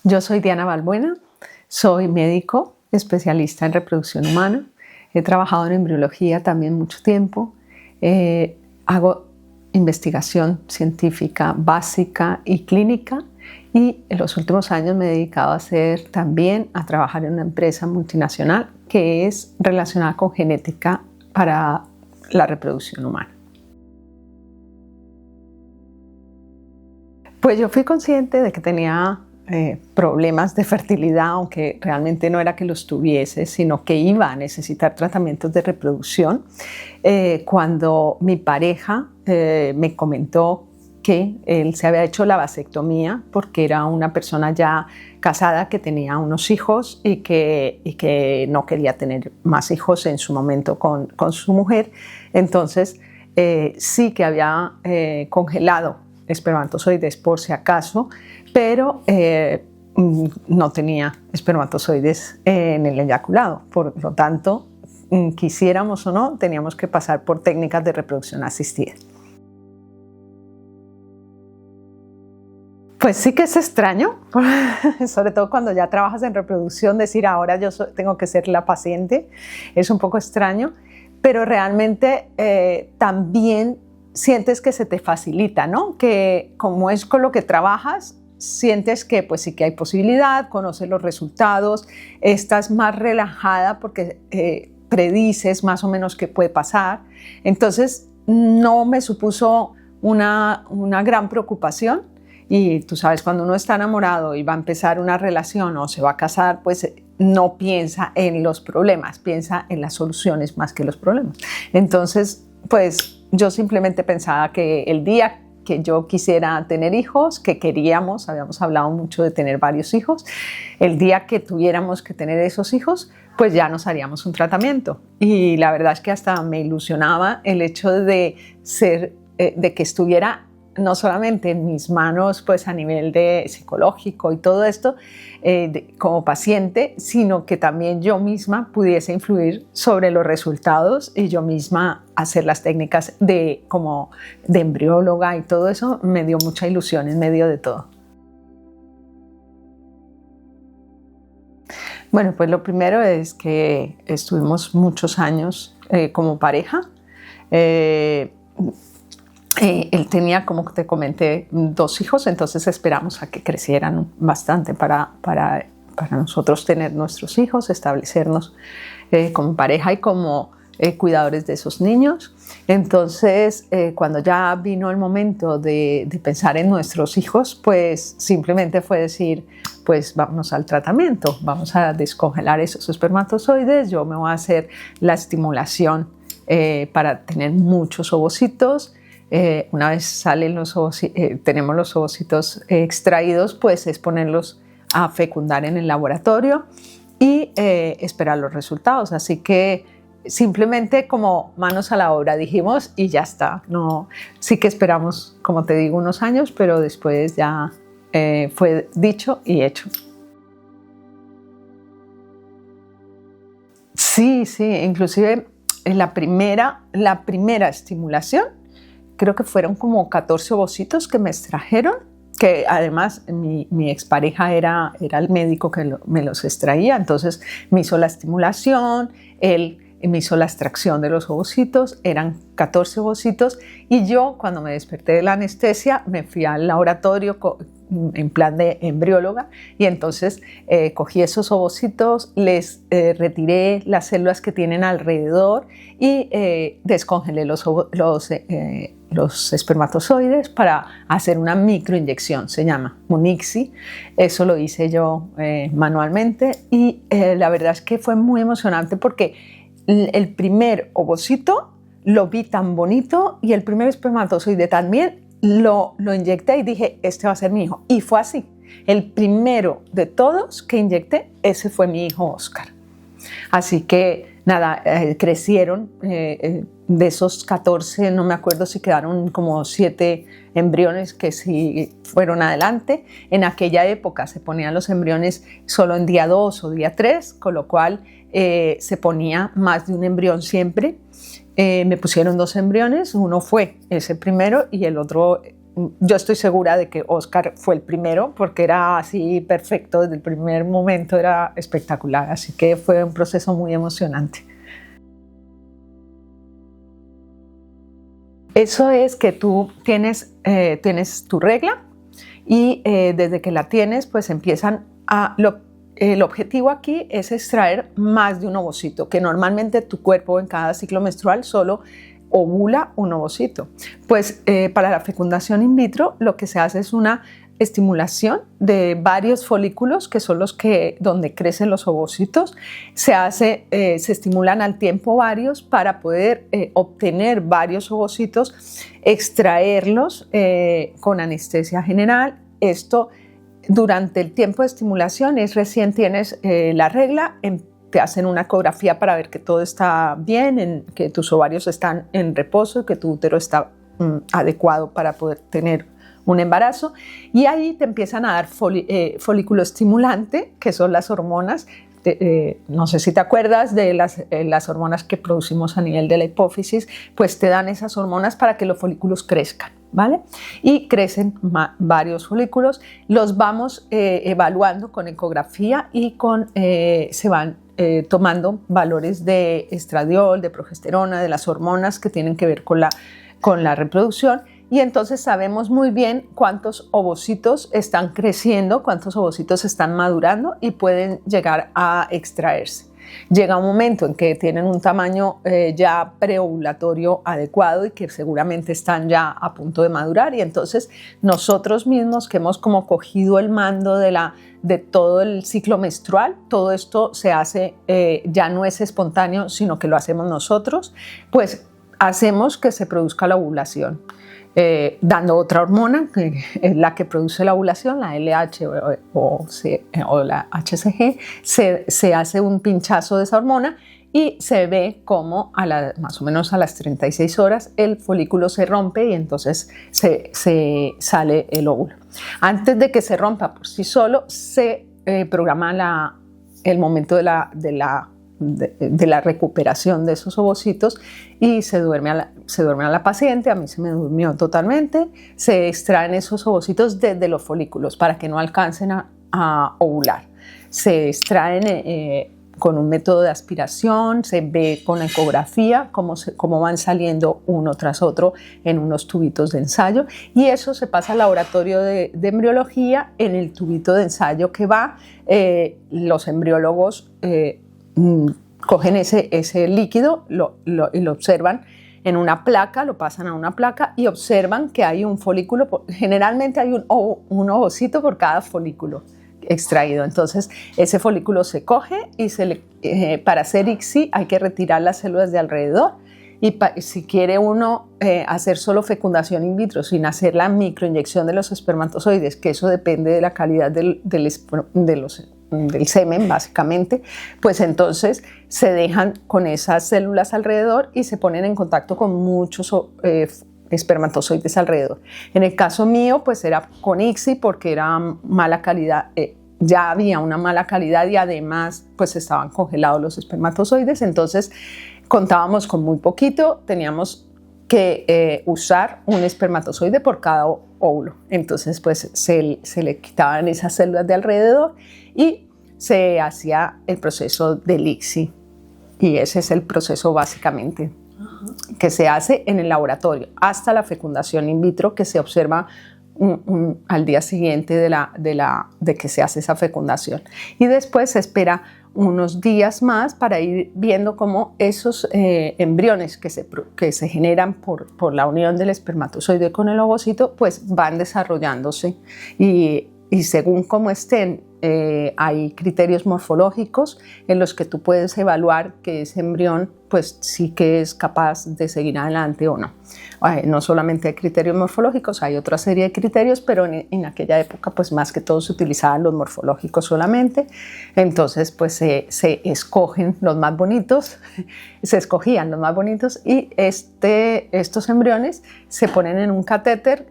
Yo soy Diana Balbuena, soy médico especialista en reproducción humana. He trabajado en embriología también mucho tiempo. Hago investigación científica básica y clínica, y en los últimos años me he dedicado a trabajar en una empresa multinacional que es relacionada con genética para la reproducción humana. Pues yo fui consciente de que tenía problemas de fertilidad, aunque realmente no era que los tuviese, sino que iba a necesitar tratamientos de reproducción. Cuando mi pareja me comentó que él se había hecho la vasectomía porque era una persona ya casada que tenía unos hijos y que no quería tener más hijos en su momento con su mujer. Entonces sí que había congelado espermatozoides por si acaso, pero no tenía espermatozoides en el eyaculado. Por lo tanto, quisiéramos o no, teníamos que pasar por técnicas de reproducción asistida. Pues sí que es extraño, sobre todo cuando ya trabajas en reproducción, decir ahora yo tengo que ser la paciente, es un poco extraño, pero realmente también sientes que se te facilita, ¿no? Que como es con lo que trabajas, sientes que pues sí que hay posibilidad, conoces los resultados, estás más relajada porque predices más o menos qué puede pasar. Entonces no me supuso una gran preocupación. Y tú sabes, cuando uno está enamorado y va a empezar una relación o se va a casar, pues no piensa en los problemas, piensa en las soluciones más que los problemas. Entonces, pues yo simplemente pensaba que el día que yo quisiera tener hijos, que queríamos, habíamos hablado mucho de tener varios hijos, el día que tuviéramos que tener esos hijos, pues ya nos haríamos un tratamiento. Y la verdad es que hasta me ilusionaba el hecho de que estuviera no solamente en mis manos, pues a nivel de psicológico y todo esto, como paciente, sino que también yo misma pudiese influir sobre los resultados y yo misma hacer las técnicas como de embrióloga, y todo eso me dio mucha ilusión en medio de todo. Bueno, pues lo primero es que estuvimos muchos años como pareja. Él tenía, como te comenté, 2 hijos, entonces esperamos a que crecieran bastante para nosotros tener nuestros hijos, establecernos como pareja y como cuidadores de esos niños. Entonces, cuando ya vino el momento de pensar en nuestros hijos, pues simplemente fue decir, pues vámonos al tratamiento, vamos a descongelar esos espermatozoides, yo me voy a hacer la estimulación para tener muchos ovocitos. Una vez salen tenemos los ovocitos extraídos, pues es ponerlos a fecundar en el laboratorio y esperar los resultados. Así que simplemente como manos a la obra dijimos y ya está. No, sí que esperamos, como te digo, unos años, pero después ya fue dicho y hecho. Sí, inclusive en la primera estimulación, creo que fueron como 14 ovocitos que me extrajeron, que además mi expareja era el médico que me los extraía, entonces me hizo la estimulación, él me hizo la extracción de los ovocitos, eran 14 ovocitos, y yo cuando me desperté de la anestesia me fui al laboratorio en plan de embrióloga, y entonces cogí esos ovocitos, les retiré las células que tienen alrededor y descongelé los espermatozoides para hacer una microinyección, se llama Munixi. Eso lo hice yo manualmente, y la verdad es que fue muy emocionante porque el primer ovocito lo vi tan bonito y el primer espermatozoide también lo inyecté y dije, este va a ser mi hijo. Y fue así. El primero de todos que inyecté, ese fue mi hijo Oscar. Así que nada, crecieron. De esos 14, no me acuerdo si quedaron como 7 embriones que sí fueron adelante. En aquella época se ponían los embriones solo en día 2 o día 3, con lo cual se ponía más de un embrión siempre. Me pusieron 2 embriones, uno fue ese primero y el otro yo estoy segura de que Oscar fue el primero porque era así perfecto desde el primer momento, era espectacular, así que fue un proceso muy emocionante. Eso es que tú tienes tu regla y desde que la tienes pues empiezan el objetivo aquí es extraer más de un ovocito, que normalmente tu cuerpo en cada ciclo menstrual solo ovula un ovocito. Pues para la fecundación in vitro lo que se hace es una estimulación de varios folículos que son donde crecen los ovocitos. Se estimulan al tiempo varios para poder obtener varios ovocitos, extraerlos con anestesia general. Esto durante el tiempo de estimulación recién tienes la regla, te hacen una ecografía para ver que todo está bien, que tus ovarios están en reposo y que tu útero está adecuado para poder tener un embarazo, y ahí te empiezan a dar folículo estimulante, que son las hormonas. No sé si te acuerdas de las hormonas que producimos a nivel de la hipófisis, pues te dan esas hormonas para que los folículos crezcan, ¿vale? Y crecen varios folículos, los vamos evaluando con ecografía y se van tomando valores de estradiol, de progesterona, de las hormonas que tienen que ver con la reproducción. Y entonces sabemos muy bien cuántos ovocitos están creciendo, cuántos ovocitos están madurando y pueden llegar a extraerse. Llega un momento en que tienen un tamaño ya preovulatorio adecuado y que seguramente están ya a punto de madurar, y entonces nosotros mismos que hemos como cogido el mando de todo el ciclo menstrual, todo esto se hace, ya no es espontáneo, sino que lo hacemos nosotros, pues hacemos que se produzca la ovulación. Dando otra hormona, que es la que produce la ovulación, la LH o la HCG, se hace un pinchazo de esa hormona y se ve como más o menos a las 36 horas el folículo se rompe y entonces se sale el óvulo. Antes de que se rompa por sí solo, se programa el momento de la recuperación de esos ovocitos y se duerme a la paciente. A mí se me durmió totalmente. Se extraen esos ovocitos desde los folículos para que no alcancen a ovular. Se extraen con un método de aspiración, se ve con ecografía cómo van saliendo uno tras otro en unos tubitos de ensayo, y eso se pasa al laboratorio de embriología. En el tubito de ensayo que va, los embriólogos cogen ese líquido y lo observan en una placa, lo pasan a una placa y observan que hay un folículo, generalmente hay un ovocito por cada folículo extraído. Entonces ese folículo se coge y para hacer ICSI hay que retirar las células de alrededor, y si quiere uno hacer solo fecundación in vitro sin hacer la microinyección de los espermatozoides, que eso depende de la calidad del semen básicamente, pues entonces se dejan con esas células alrededor y se ponen en contacto con muchos espermatozoides alrededor. En el caso mío pues era con ICSI porque era mala calidad, ya había una mala calidad y además pues estaban congelados los espermatozoides, entonces contábamos con muy poquito, teníamos que usar un espermatozoide por cada óvulo. Entonces pues se le quitaban esas células de alrededor y se hacía el proceso del ICSI, y ese es el proceso básicamente que se hace en el laboratorio hasta la fecundación in vitro, que se observa al día siguiente de que se hace esa fecundación, y después se espera unos días más para ir viendo cómo esos embriones que se generan por la unión del espermatozoide con el ovocito pues van desarrollándose, y según cómo estén, hay criterios morfológicos en los que tú puedes evaluar que ese embrión pues sí que es capaz de seguir adelante o no. No solamente hay criterios morfológicos, hay otra serie de criterios, pero en aquella época pues más que todo se utilizaban los morfológicos solamente. Entonces pues se escogen los más bonitos, se escogían los más bonitos, y estos embriones se ponen en un catéter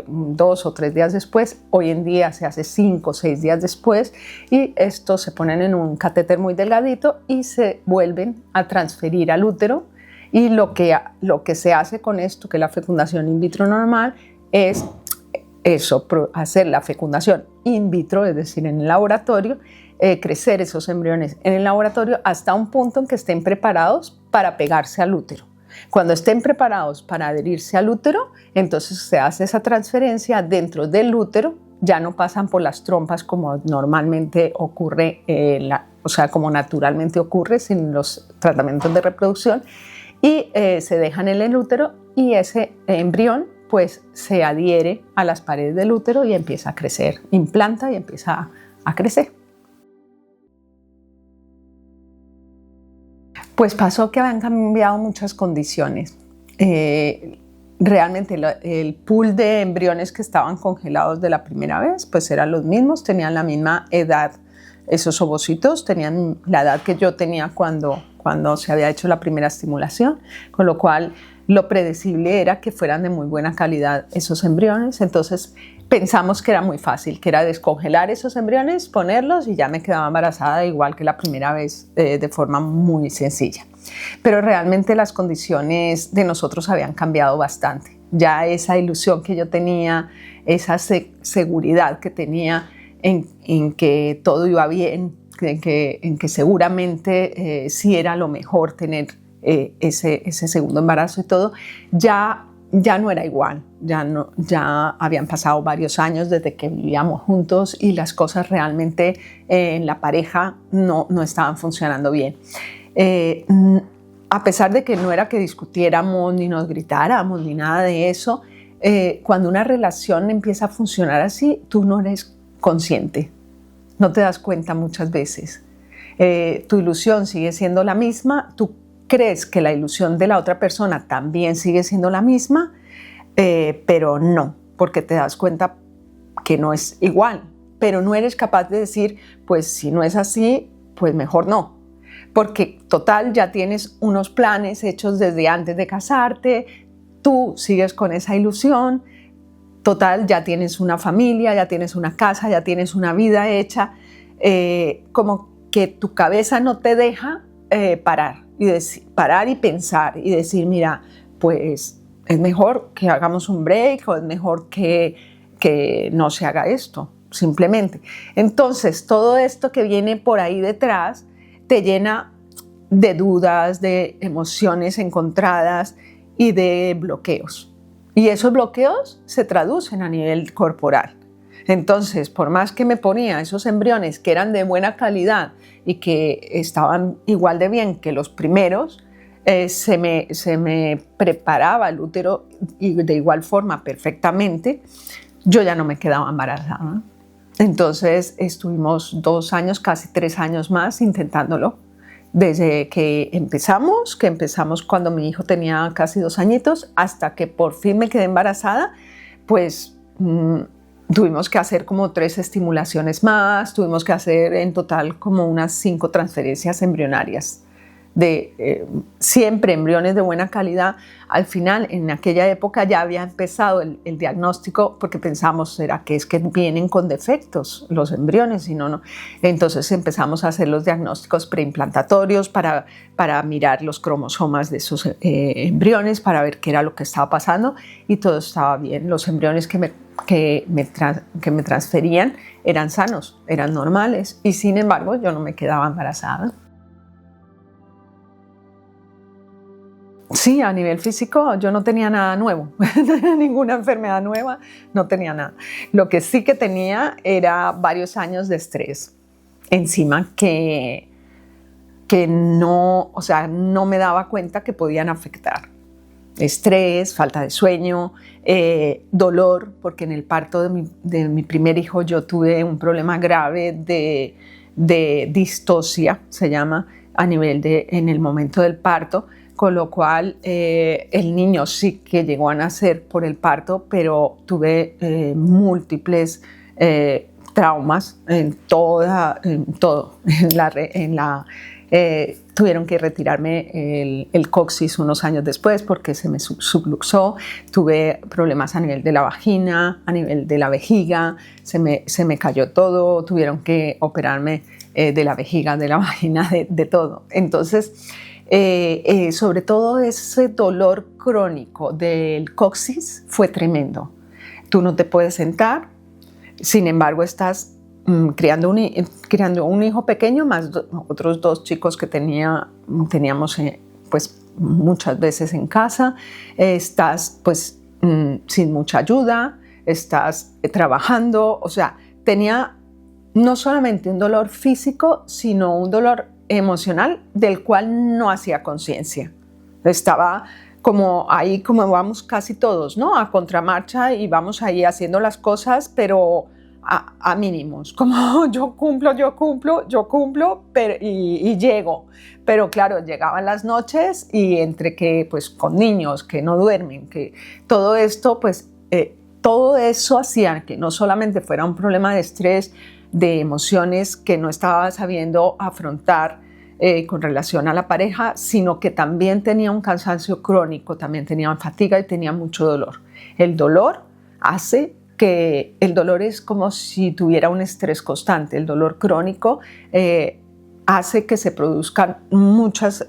2 o 3 días después. Hoy en día se hace 5 o 6 días después, y estos se ponen en un catéter muy delgadito y se vuelven a transferir al útero. Y lo que se hace con esto, que es la fecundación in vitro normal, es eso, hacer la fecundación in vitro, es decir, en el laboratorio, crecer esos embriones en el laboratorio hasta un punto en que estén preparados para pegarse al útero. Cuando estén preparados para adherirse al útero, entonces se hace esa transferencia dentro del útero, ya no pasan por las trompas como normalmente ocurre, o sea, como naturalmente ocurre sin los tratamientos de reproducción, y se dejan en el útero y ese embrión pues se adhiere a las paredes del útero y empieza a crecer, implanta y empieza a crecer. Pues pasó que habían cambiado muchas condiciones. Realmente el pool de embriones que estaban congelados de la primera vez pues eran los mismos, tenían la misma edad. Esos ovocitos tenían la edad que yo tenía cuando se había hecho la primera estimulación, con lo cual lo predecible era que fueran de muy buena calidad esos embriones. Entonces pensamos que era muy fácil, que era descongelar esos embriones, ponerlos y ya me quedaba embarazada igual que la primera vez, de forma muy sencilla. Pero realmente las condiciones de nosotros habían cambiado bastante. Ya esa ilusión que yo tenía, esa seguridad que tenía en que todo iba bien, en que seguramente sí era lo mejor tener ese segundo embarazo y todo, ya no era igual, ya habían pasado varios años desde que vivíamos juntos y las cosas realmente en la pareja no estaban funcionando bien. A pesar de que no era que discutiéramos ni nos gritáramos ni nada de eso, cuando una relación empieza a funcionar así, tú no eres consciente, no te das cuenta muchas veces. Tu ilusión sigue siendo la misma, tú crees que la ilusión de la otra persona también sigue siendo la misma, pero no, porque te das cuenta que no es igual, pero no eres capaz de decir, pues si no es así, pues mejor no, porque total ya tienes unos planes hechos desde antes de casarte, tú sigues con esa ilusión, total ya tienes una familia, ya tienes una casa, ya tienes una vida hecha, como que tu cabeza no te deja parar y pensar y decir, mira, pues es mejor que hagamos un break o es mejor que no se haga esto, simplemente. Entonces, todo esto que viene por ahí detrás te llena de dudas, de emociones encontradas y de bloqueos. Y esos bloqueos se traducen a nivel corporal. Entonces, por más que me ponía esos embriones que eran de buena calidad y que estaban igual de bien que los primeros, se me preparaba el útero y de igual forma perfectamente, yo ya no me quedaba embarazada. Entonces estuvimos 2 años, casi 3 años más intentándolo. Desde que empezamos cuando mi hijo tenía casi 2 añitos, hasta que por fin me quedé embarazada, pues tuvimos que hacer como 3 estimulaciones más, tuvimos que hacer en total como unas 5 transferencias embrionarias de siempre embriones de buena calidad. Al final, en aquella época ya había empezado el diagnóstico, porque pensamos, ¿será que es que vienen con defectos los embriones? Y no. Entonces empezamos a hacer los diagnósticos preimplantatorios para mirar los cromosomas de esos embriones, para ver qué era lo que estaba pasando, y todo estaba bien. Los embriones que me transferían eran sanos, eran normales, y sin embargo yo no me quedaba embarazada. Sí, a nivel físico yo no tenía nada nuevo, no tenía ninguna enfermedad nueva, no tenía nada. Lo que sí que tenía era varios años de estrés encima que no, o sea, no me daba cuenta que podían afectar. Estrés, falta de sueño, dolor, porque en el parto de mi primer hijo yo tuve un problema grave de distocia, se llama, en el momento del parto, con lo cual el niño sí que llegó a nacer por el parto, pero tuve múltiples traumas tuvieron que retirarme el coxis unos años después porque se me subluxó, tuve problemas a nivel de la vagina, a nivel de la vejiga, se me cayó todo, tuvieron que operarme de la vejiga, de la vagina, de todo. Entonces, sobre todo ese dolor crónico del coxis fue tremendo. tú no te puedes sentar, sin embargo estás criando un hijo pequeño más otros 2 chicos que teníamos pues muchas veces en casa, estás pues sin mucha ayuda, estás trabajando, o sea, tenía no solamente un dolor físico, sino un dolor emocional del cual no hacía conciencia. Estaba como ahí, como vamos casi todos, ¿no? A contramarcha y vamos ahí haciendo las cosas, pero a mínimos, como yo cumplo, y llego. Pero claro, llegaban las noches y entre que, pues con niños que no duermen, que todo esto, pues todo eso hacía que no solamente fuera un problema de estrés, de emociones que no estaba sabiendo afrontar con relación a la pareja, sino que también tenía un cansancio crónico, también tenía fatiga y tenía mucho dolor. El dolor hace que el dolor es como si tuviera un estrés constante. El dolor crónico hace que se produzcan muchas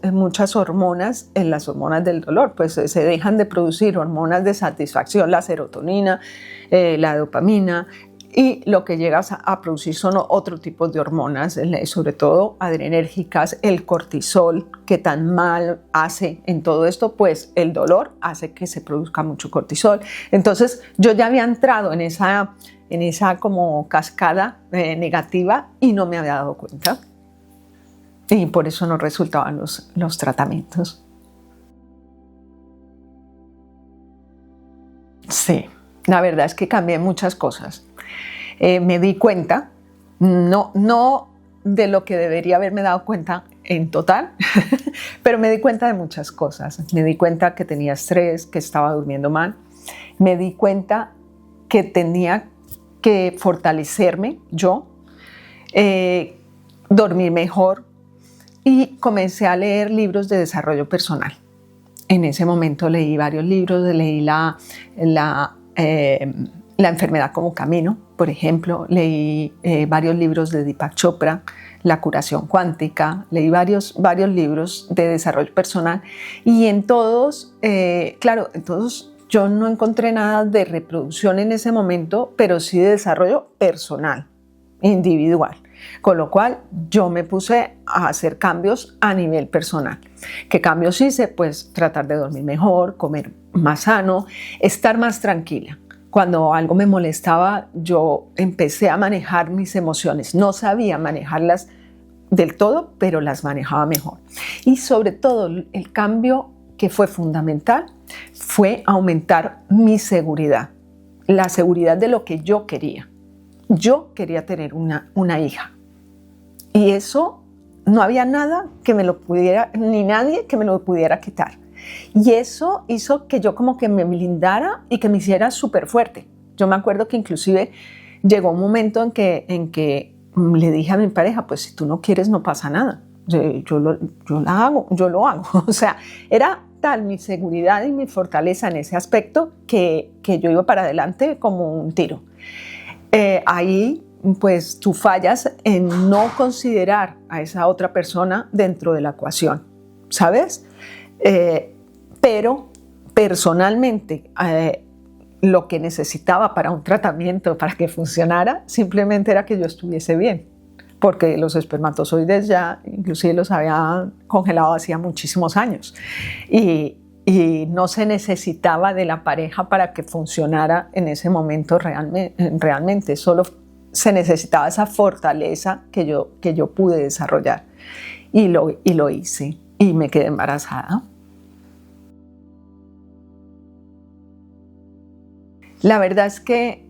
hormonas, las hormonas del dolor, pues se dejan de producir hormonas de satisfacción, la serotonina, la dopamina, y lo que llegas a producir son otro tipo de hormonas, sobre todo adrenérgicas, el cortisol, que tan mal hace en todo esto, pues el dolor hace que se produzca mucho cortisol. Entonces yo ya había entrado en esa como cascada negativa y no me había dado cuenta. Y por eso no resultaban los tratamientos. Sí, la verdad es que cambié muchas cosas. Me di cuenta, no de lo que debería haberme dado cuenta en total, pero me di cuenta de muchas cosas. Me di cuenta que tenía estrés, que estaba durmiendo mal. Me di cuenta que tenía que fortalecerme yo, dormir mejor, y comencé a leer libros de desarrollo personal. En ese momento leí varios libros, leí la enfermedad como camino, por ejemplo, leí varios libros de Deepak Chopra, la curación cuántica, leí varios libros de desarrollo personal y en todos, yo no encontré nada de reproducción en ese momento, pero sí de desarrollo personal, individual. Con lo cual yo me puse a hacer cambios a nivel personal. ¿Qué cambios hice? Pues tratar de dormir mejor, comer más sano, estar más tranquila. Cuando algo me molestaba, yo empecé a manejar mis emociones. No sabía manejarlas del todo, pero las manejaba mejor. Y sobre todo, el cambio que fue fundamental fue aumentar mi seguridad, la seguridad de lo que yo quería. Yo quería tener una hija. Y eso no había nada que me lo pudiera, ni nadie que me lo pudiera quitar. Y eso hizo que yo como que me blindara y que me hiciera súper fuerte. Yo me acuerdo que inclusive llegó un momento en que le dije a mi pareja, pues si tú no quieres no pasa nada. Yo lo hago. O sea, era tal mi seguridad y mi fortaleza en ese aspecto que yo iba para adelante como un tiro. Ahí pues tú fallas en no considerar a esa otra persona dentro de la ecuación, ¿sabes? Pero personalmente lo que necesitaba para un tratamiento, para que funcionara, simplemente era que yo estuviese bien, porque los espermatozoides ya inclusive los había congelado hacía muchísimos años y no se necesitaba de la pareja para que funcionara en ese momento realmente. Solo se necesitaba esa fortaleza que yo pude desarrollar y lo hice y me quedé embarazada. La verdad es que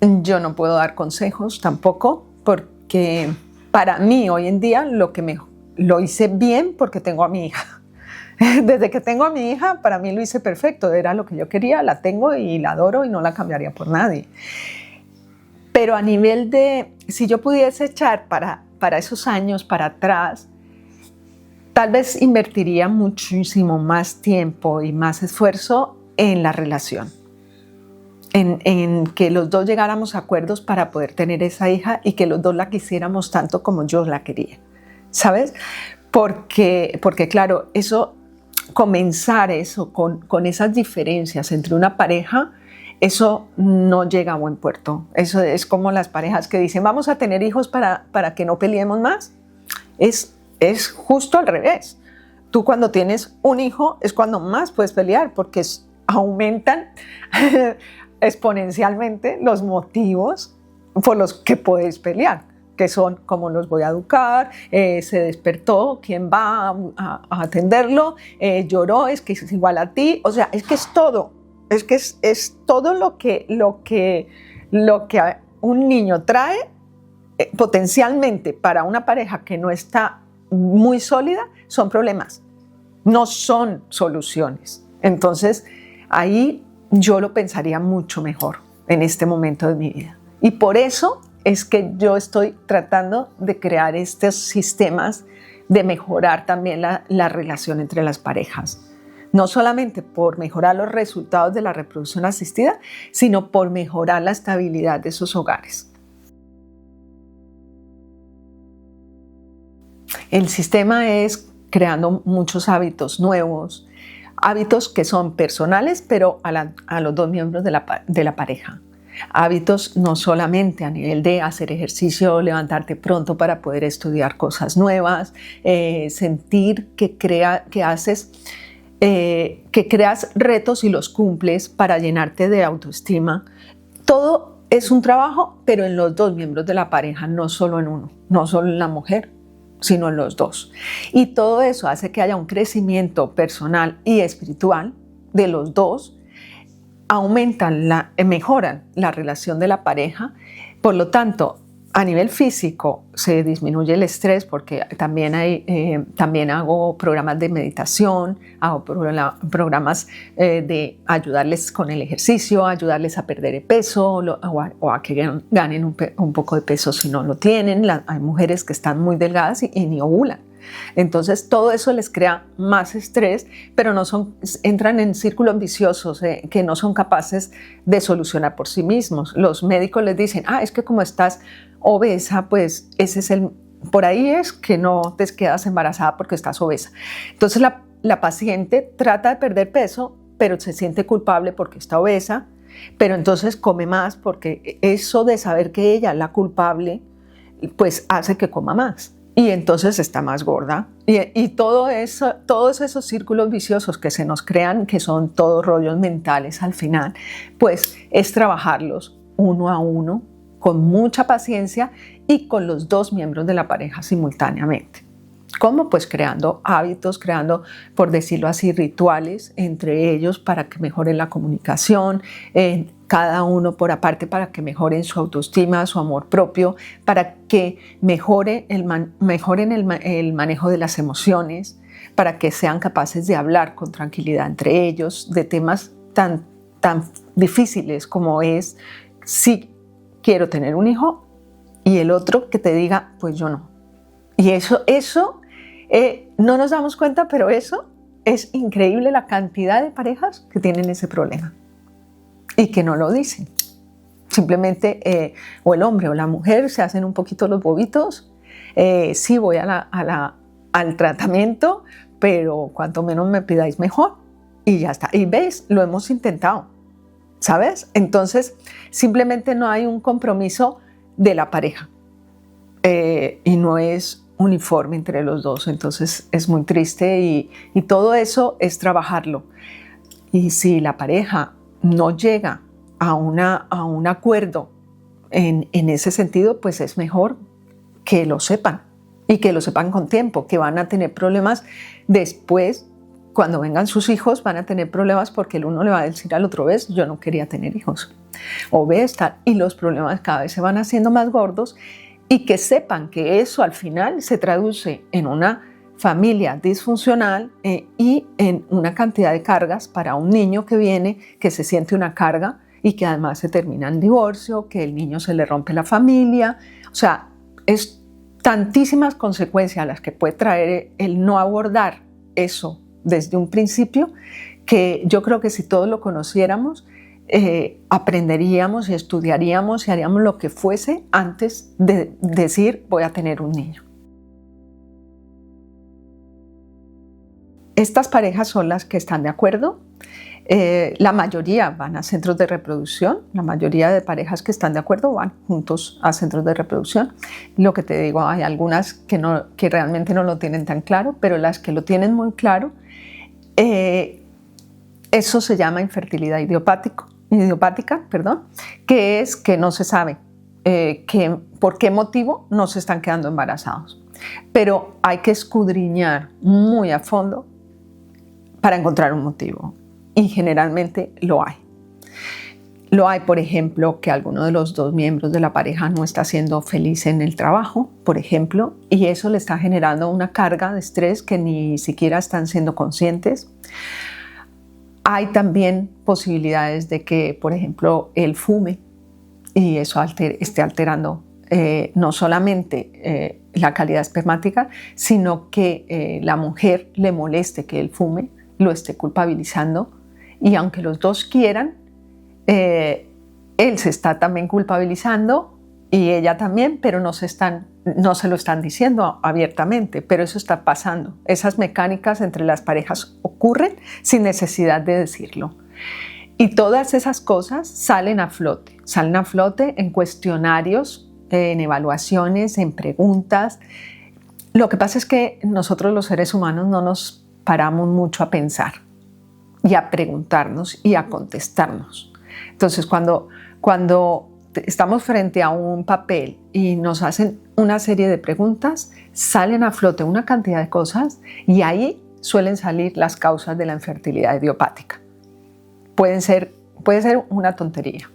yo no puedo dar consejos tampoco, porque para mí hoy en día lo hice bien porque tengo a mi hija. Desde que tengo a mi hija, para mí lo hice perfecto, era lo que yo quería, la tengo y la adoro y no la cambiaría por nadie. Pero a nivel de, si yo pudiese echar para esos años para atrás, tal vez invertiría muchísimo más tiempo y más esfuerzo en la relación, en que los dos llegáramos a acuerdos para poder tener esa hija y que los dos la quisiéramos tanto como yo la quería, ¿sabes? Porque claro, comenzar eso con esas diferencias entre una pareja eso no llega a buen puerto. Eso es como las parejas que dicen, vamos a tener hijos para que no peleemos más. Es justo al revés. Tú cuando tienes un hijo es cuando más puedes pelear porque aumentan exponencialmente los motivos por los que puedes pelear, que son cómo los voy a educar, se despertó, quién va a atenderlo, lloró, es que es igual a ti, o sea, es que es todo, es todo lo que un niño trae potencialmente para una pareja que no está muy sólida, son problemas, no son soluciones. Entonces, ahí yo lo pensaría mucho mejor en este momento de mi vida. Y por eso es que yo estoy tratando de crear estos sistemas de mejorar también la relación entre las parejas. No solamente por mejorar los resultados de la reproducción asistida, sino por mejorar la estabilidad de esos hogares. El sistema es creando muchos hábitos nuevos, hábitos que son personales, pero a los dos miembros de la pareja. Hábitos no solamente a nivel de hacer ejercicio, levantarte pronto para poder estudiar cosas nuevas, sentir que creas retos y los cumples para llenarte de autoestima. Todo es un trabajo, pero en los dos miembros de la pareja, no solo en uno, no solo en la mujer, sino en los dos. Y todo eso hace que haya un crecimiento personal y espiritual de los dos, mejoran la relación de la pareja. Por lo tanto, a nivel físico se disminuye el estrés porque también hago programas de meditación, hago programas de ayudarles con el ejercicio, ayudarles a perder el peso o a que ganen un poco de peso si no lo tienen. Hay mujeres que están muy delgadas y ni ovulan. Entonces todo eso les crea más estrés, pero entran en círculos viciosos que no son capaces de solucionar por sí mismos. Los médicos les dicen, es que como estás obesa, pues por ahí es que no te quedas embarazada porque estás obesa. Entonces la paciente trata de perder peso, pero se siente culpable porque está obesa, pero entonces come más porque eso de saber que ella es la culpable, pues hace que coma más. Y entonces está más gorda. Y todos esos círculos viciosos que se nos crean, que son todos rollos mentales al final, pues es trabajarlos uno a uno, con mucha paciencia y con los dos miembros de la pareja simultáneamente. ¿Cómo? Pues creando hábitos, creando, por decirlo así, rituales entre ellos para que mejoren la comunicación, cada uno por aparte para que mejoren su autoestima, su amor propio, para que mejoren el manejo de las emociones, para que sean capaces de hablar con tranquilidad entre ellos de temas tan difíciles como es si quiero tener un hijo y el otro que te diga, pues yo no. Y eso no nos damos cuenta, pero eso es increíble la cantidad de parejas que tienen ese problema y que no lo dicen. Simplemente o el hombre o la mujer se hacen un poquito los bobitos, sí voy al tratamiento, pero cuanto menos me pidáis mejor y ya está. Y ves, lo hemos intentado, ¿sabes? Entonces simplemente no hay un compromiso de la pareja y no es uniforme entre los dos, entonces es muy triste y todo eso es trabajarlo. Y si la pareja no llega a un acuerdo en ese sentido, pues es mejor que lo sepan y que lo sepan con tiempo, que van a tener problemas después. Cuando vengan sus hijos van a tener problemas porque el uno le va a decir al otro, ves, yo no quería tener hijos, o ves tal, y los problemas cada vez se van haciendo más gordos. Y que sepan que eso al final se traduce en una familia disfuncional y en una cantidad de cargas para un niño que viene, que se siente una carga y que además se termina en divorcio, que el niño se le rompe la familia. O sea, es tantísimas consecuencias las que puede traer el no abordar eso desde un principio, que yo creo que si todos lo conociéramos, aprenderíamos y estudiaríamos y haríamos lo que fuese antes de decir voy a tener un niño. Estas parejas son las que están de acuerdo, La mayoría van a centros de reproducción, la mayoría de parejas que están de acuerdo van juntos a centros de reproducción. Lo que te digo, hay algunas que realmente no lo tienen tan claro, pero las que lo tienen muy claro, eso se llama infertilidad idiopática, que es que no se sabe por qué motivo no se están quedando embarazados. Pero hay que escudriñar muy a fondo para encontrar un motivo. Y generalmente lo hay. Lo hay, por ejemplo, que alguno de los dos miembros de la pareja no está siendo feliz en el trabajo, por ejemplo, y eso le está generando una carga de estrés que ni siquiera están siendo conscientes. Hay también posibilidades de que, por ejemplo, él fume y eso esté alterando no solamente la calidad espermática, sino que la mujer le moleste que él fume, lo esté culpabilizando, y aunque los dos quieran, él se está también culpabilizando y ella también, pero no se lo están diciendo abiertamente, pero eso está pasando. Esas mecánicas entre las parejas ocurren sin necesidad de decirlo. Y todas esas cosas salen a flote en cuestionarios, en evaluaciones, en preguntas. Lo que pasa es que nosotros los seres humanos no nos paramos mucho a pensar y a preguntarnos y a contestarnos. Entonces, cuando estamos frente a un papel y nos hacen una serie de preguntas, salen a flote una cantidad de cosas y ahí suelen salir las causas de la infertilidad idiopática. Puede ser una tontería.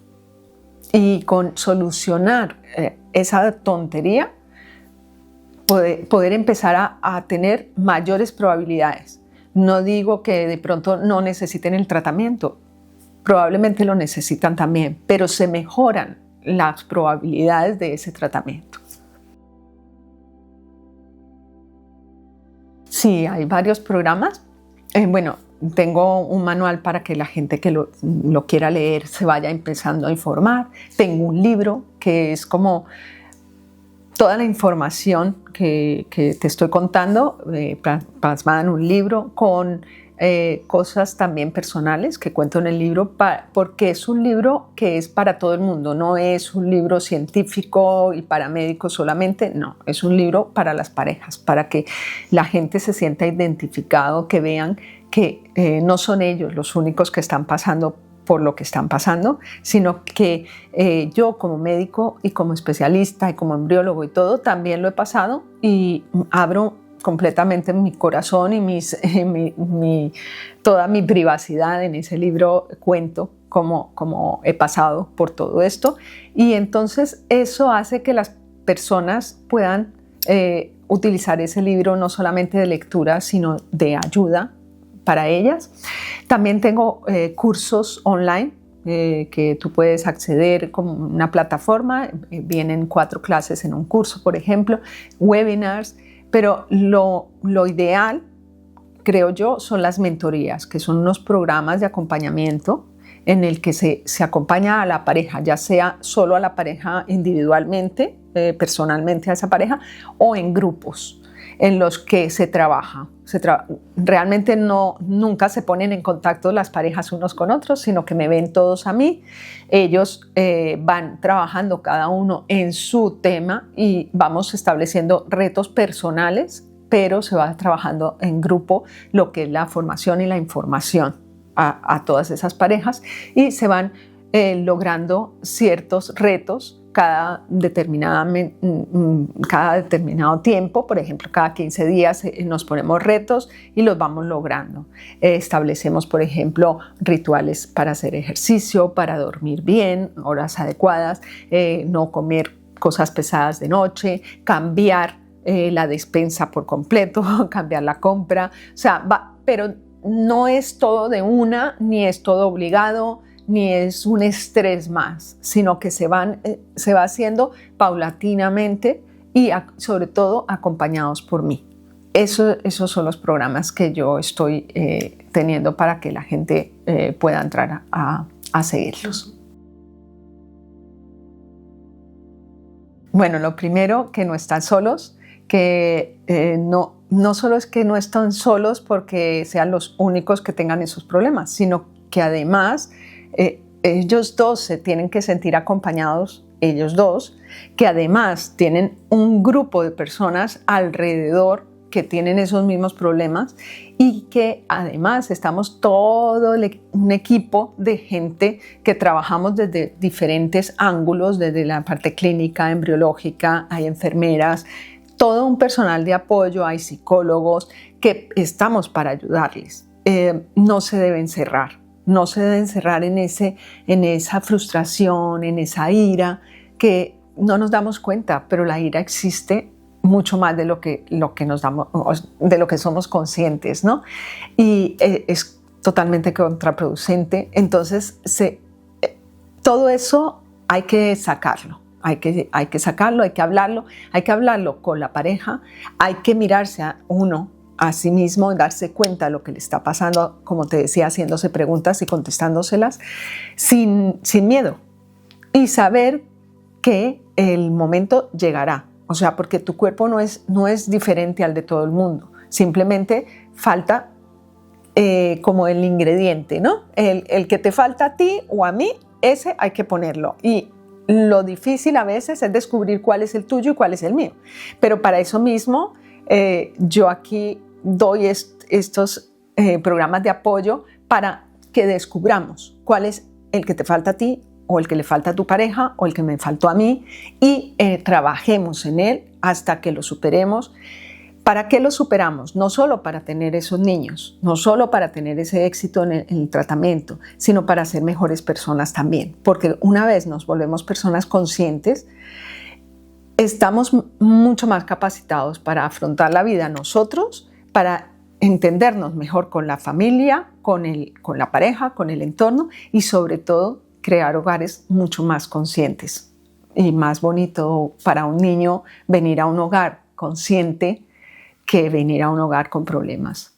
Y con solucionar esa tontería, poder empezar a tener mayores probabilidades. No digo que de pronto no necesiten el tratamiento, probablemente lo necesitan también, pero se mejoran las probabilidades de ese tratamiento. Sí, hay varios programas. Tengo un manual para que la gente que lo quiera leer se vaya empezando a informar. Tengo un libro que es como toda la información que te estoy contando, plasmada en un libro con cosas también personales que cuento en el libro, porque es un libro que es para todo el mundo, no es un libro científico y para médicos solamente, no, es un libro para las parejas, para que la gente se sienta identificado, que vean que no son ellos los únicos que están pasando por lo que están pasando, sino que yo como médico y como especialista y como embriólogo y todo, también lo he pasado y abro completamente mi corazón y toda mi privacidad. En ese libro cuento cómo he pasado por todo esto, y entonces eso hace que las personas puedan utilizar ese libro no solamente de lectura, sino de ayuda para ellas. También tengo cursos online que tú puedes acceder como una plataforma. Vienen 4 clases en un curso, por ejemplo, webinars, pero lo ideal, creo yo, son las mentorías, que son unos programas de acompañamiento en el que se acompaña a la pareja, ya sea solo a la pareja individualmente, personalmente a esa pareja, o en grupos en los que se trabaja. Realmente nunca se ponen en contacto las parejas unos con otros, sino que me ven todos a mí. Ellos van trabajando cada uno en su tema y vamos estableciendo retos personales, pero se va trabajando en grupo lo que es la formación y la información a todas esas parejas, y se van logrando ciertos retos cada determinado tiempo. Por ejemplo, cada 15 días nos ponemos retos y los vamos logrando. Establecemos, por ejemplo, rituales para hacer ejercicio, para dormir bien, horas adecuadas, no comer cosas pesadas de noche, cambiar la despensa por completo, cambiar la compra. Pero no es todo de una, ni es todo obligado, ni es un estrés más, sino que se va haciendo paulatinamente y sobre todo acompañados por mí. Esos son los programas que yo estoy teniendo para que la gente pueda entrar a seguirlos. Bueno, lo primero, que no están solos, que no solo es que no están solos porque sean los únicos que tengan esos problemas, sino que además ellos dos se tienen que sentir acompañados, ellos dos, que además tienen un grupo de personas alrededor que tienen esos mismos problemas y que además estamos todo un equipo de gente que trabajamos desde diferentes ángulos, desde la parte clínica, embriológica, hay enfermeras, todo un personal de apoyo, hay psicólogos que estamos para ayudarles. No se deben cerrar, no se deben cerrar en esa frustración, en esa ira, que no nos damos cuenta, pero la ira existe mucho más de lo que somos conscientes, ¿no? Y es totalmente contraproducente. Entonces, todo eso hay que sacarlo. Hay que sacarlo, hay que hablarlo con la pareja, hay que mirarse a uno, a sí mismo, darse cuenta de lo que le está pasando, como te decía, haciéndose preguntas y contestándoselas sin miedo y saber que el momento llegará. O sea, porque tu cuerpo no es diferente al de todo el mundo, simplemente falta como el ingrediente, ¿no? El que te falta a ti o a mí, ese hay que ponerlo. Y lo difícil a veces es descubrir cuál es el tuyo y cuál es el mío. Pero para eso mismo, yo aquí doy estos programas de apoyo para que descubramos cuál es el que te falta a ti o el que le falta a tu pareja o el que me faltó a mí y trabajemos en él hasta que lo superemos. ¿Para qué lo superamos? No solo para tener esos niños, no solo para tener ese éxito en el tratamiento, sino para ser mejores personas también. Porque una vez nos volvemos personas conscientes, estamos mucho más capacitados para afrontar la vida nosotros, para entendernos mejor con la familia, con la pareja, con el entorno y sobre todo crear hogares mucho más conscientes. Y más bonito para un niño venir a un hogar consciente que venir a un hogar con problemas.